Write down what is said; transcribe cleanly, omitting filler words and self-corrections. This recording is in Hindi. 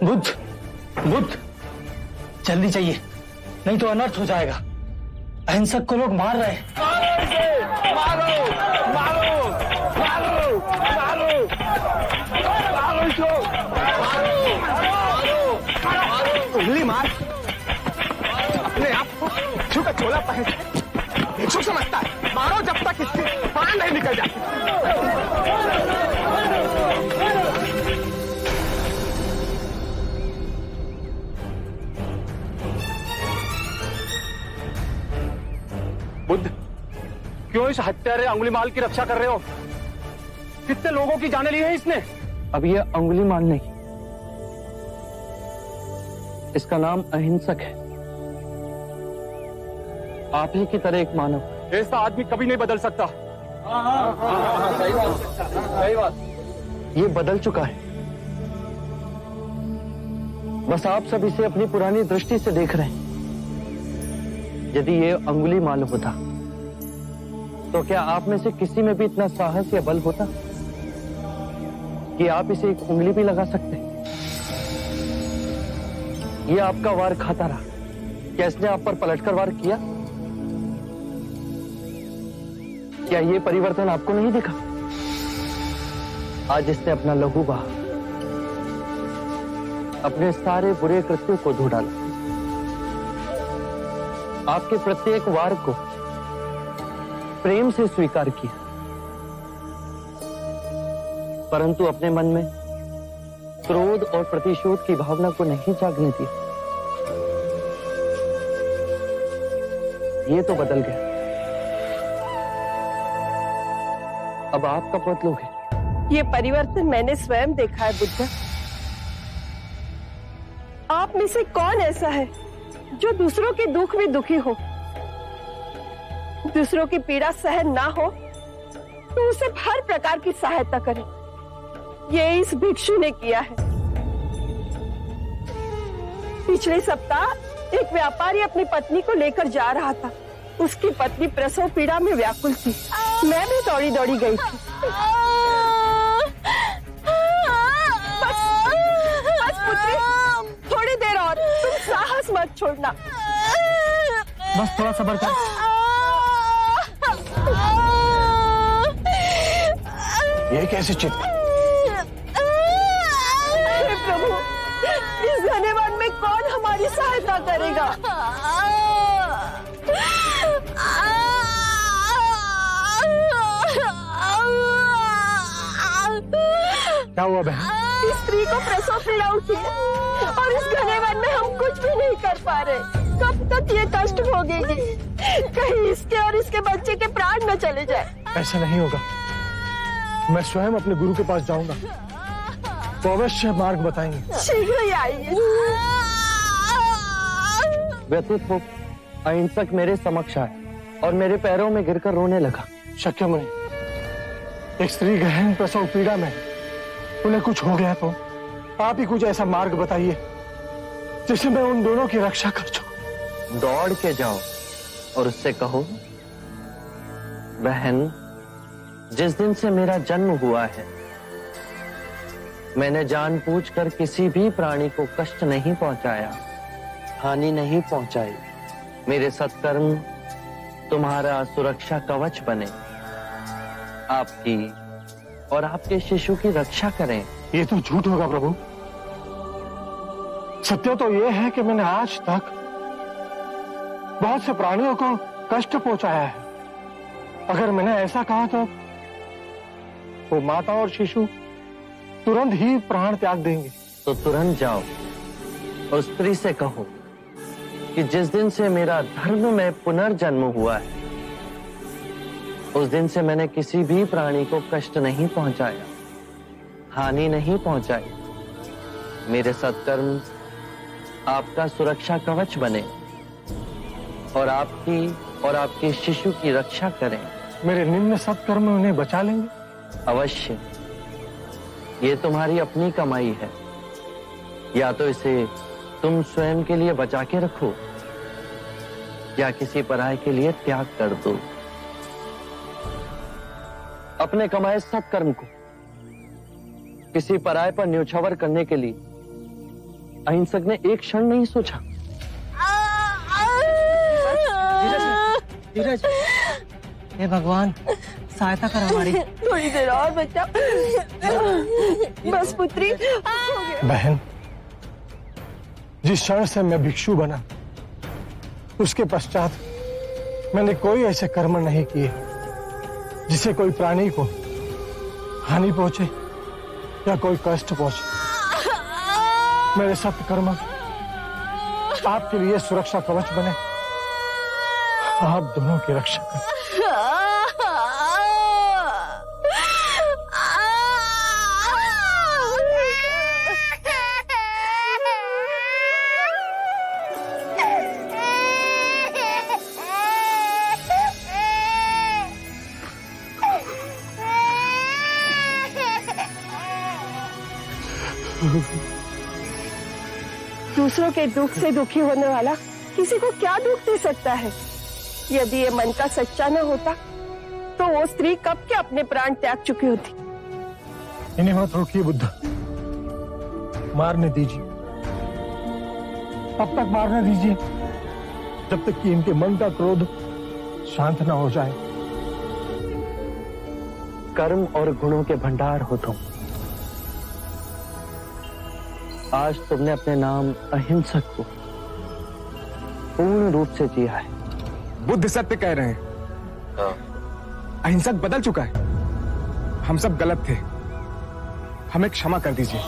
बुद्ध, बुद्ध, जल्दी चाहिए, नहीं तो अनर्थ हो जाएगा। अहिंसक को लोग मार रहे हैं। मारो, मारो, मारो, मारो, मारो इसको, मारो, मारो, उंगली मार, अपने आप को छू का चोला पहन भिक्षुक समझता है। मारो जब तक इसकी प्राण नहीं निकल जाती। बुद्ध, क्यों इस हत्यारे अंगुलीमाल की रक्षा कर रहे हो? कितने लोगों की जाने ली है इसने? अब ये अंगुलीमाल नहीं, इसका नाम अहिंसक है। आप ही की तरह एक मानव। ऐसा आदमी कभी नहीं बदल सकता। सही बात, सही बात। ये बदल चुका है, बस आप सब इसे अपनी पुरानी दृष्टि से देख रहे हैं। यदि ये अंगुलीमाल होता तो क्या आप में से किसी में भी इतना साहस या बल होता कि आप इसे एक उंगली भी लगा सकते? ये आपका वार खाता रहा, क्या इसने आप पर पलटकर वार किया? क्या ये परिवर्तन आपको नहीं दिखा? आज इसने अपना लहू बहा, अपने सारे बुरे कृत्यों को धो डाला। आपके प्रत्येक वार को प्रेम से स्वीकार किया, परंतु अपने मन में क्रोध और प्रतिशोध की भावना को नहीं जागने दिया। ये तो बदल गया, अब आप कब बदलोगे? ये परिवर्तन मैंने स्वयं देखा है बुद्ध। आप में से कौन ऐसा है जो दूसरों के दुख में दुखी हो, दूसरों की पीड़ा सहन ना हो तो उसे हर प्रकार की सहायता करे? ये इस भिक्षु ने किया है। पिछले सप्ताह एक व्यापारी अपनी पत्नी को लेकर जा रहा था। उसकी पत्नी प्रसव पीड़ा में व्याकुल थी। मैं भी दौड़ी दौड़ी गई थी। बस पुत्री, थोड़ी देर और, तुम साहस मत छोड़ना। बस थोड़ा सब्र कर। ये कैसे चित? प्रभु, इस घने वन में कौन हमारी सहायता करेगा? क्या हुआ बहन? इस स्त्री को प्रसव पीड़ा उठी है और इस घने वन में हम कुछ भी नहीं कर पा रहे। कब तक ये कष्ट भोगेगी? कहीं इसके और इसके बच्चे के प्राण न चले जाए। ऐसा नहीं होगा, मैं स्वयं अपने गुरु के पास जाऊंगा, तो अवश्य मार्ग बताएंगे। शीघ्र ही आइए। व्यथित हो अहिंसक मेरे समक्ष आए और मेरे पैरों में गिरकर रोने लगा। शक्य मुनि, एक स्त्री गहन प्रसव पीड़ा में, उन्हें कुछ हो गया तो आप ही कुछ ऐसा मार्ग बताइए जिससे मैं उन दोनों की रक्षा कर सकूं। दौड़ के जाओ और उससे कहो, बहन, जिस दिन से मेरा जन्म हुआ है मैंने जानबूझकर किसी भी प्राणी को कष्ट नहीं पहुंचाया, हानि नहीं पहुंचाई। मेरे सत्कर्म तुम्हारा सुरक्षा कवच बने, आपकी और आपके शिशु की रक्षा करें। ये तो झूठ होगा प्रभु। सत्य तो ये है कि मैंने आज तक बहुत से प्राणियों को कष्ट पहुंचाया है। अगर मैंने ऐसा कहा तो वो माता और शिशु तुरंत ही प्राण त्याग देंगे। तो तुरंत जाओ और स्त्री से कहो कि जिस दिन से मेरा धर्म में पुनर्जन्म हुआ है उस दिन से मैंने किसी भी प्राणी को कष्ट नहीं पहुंचाया, हानि नहीं पहुंचाई। मेरे सत्कर्म आपका सुरक्षा कवच बने और आपके शिशु की रक्षा करें। मेरे निम्न सत्कर्म उन्हें बचा लेंगे? अवश्य। ये तुम्हारी अपनी कमाई है, या तो इसे तुम स्वयं के लिए बचा के रखो या किसी पराये के लिए त्याग कर दो। अपने कमाए सत्कर्म को किसी पराये पर न्योछावर करने के लिए अहिंसक ने एक क्षण नहीं सोचा। धीरज, हे भगवान सहायता कर हमारी। थोड़ी देर और बच्चा, बस पुत्री। हो गया। बहन, जिस क्षण से मैं भिक्षु बना उसके पश्चात मैंने कोई ऐसे कर्म नहीं किए जिससे कोई प्राणी को हानि पहुंचे या कोई कष्ट पहुंचे। मेरे सत्य कर्म आपके लिए सुरक्षा कवच बने, आप दोनों की रक्षा करें। दूसरों के दुख से दुखी होने वाला किसी को क्या दुख दे सकता है? यदि ये मन का सच्चा न होता तो वो स्त्री कब के अपने प्राण त्याग चुकी होती। इन्हें मत रोकिए बुद्ध, मारने दीजिए। तब तक मारने दीजिए जब तक कि इनके मन का क्रोध शांत ना हो जाए। कर्म और गुणों के भंडार हो तुम। आज तुमने अपने नाम अहिंसक को पूर्ण रूप से जिया है। बुद्ध सत्य कह रहे हैं। अहिंसक बदल चुका है। हम सब गलत थे, हमें क्षमा कर दीजिए।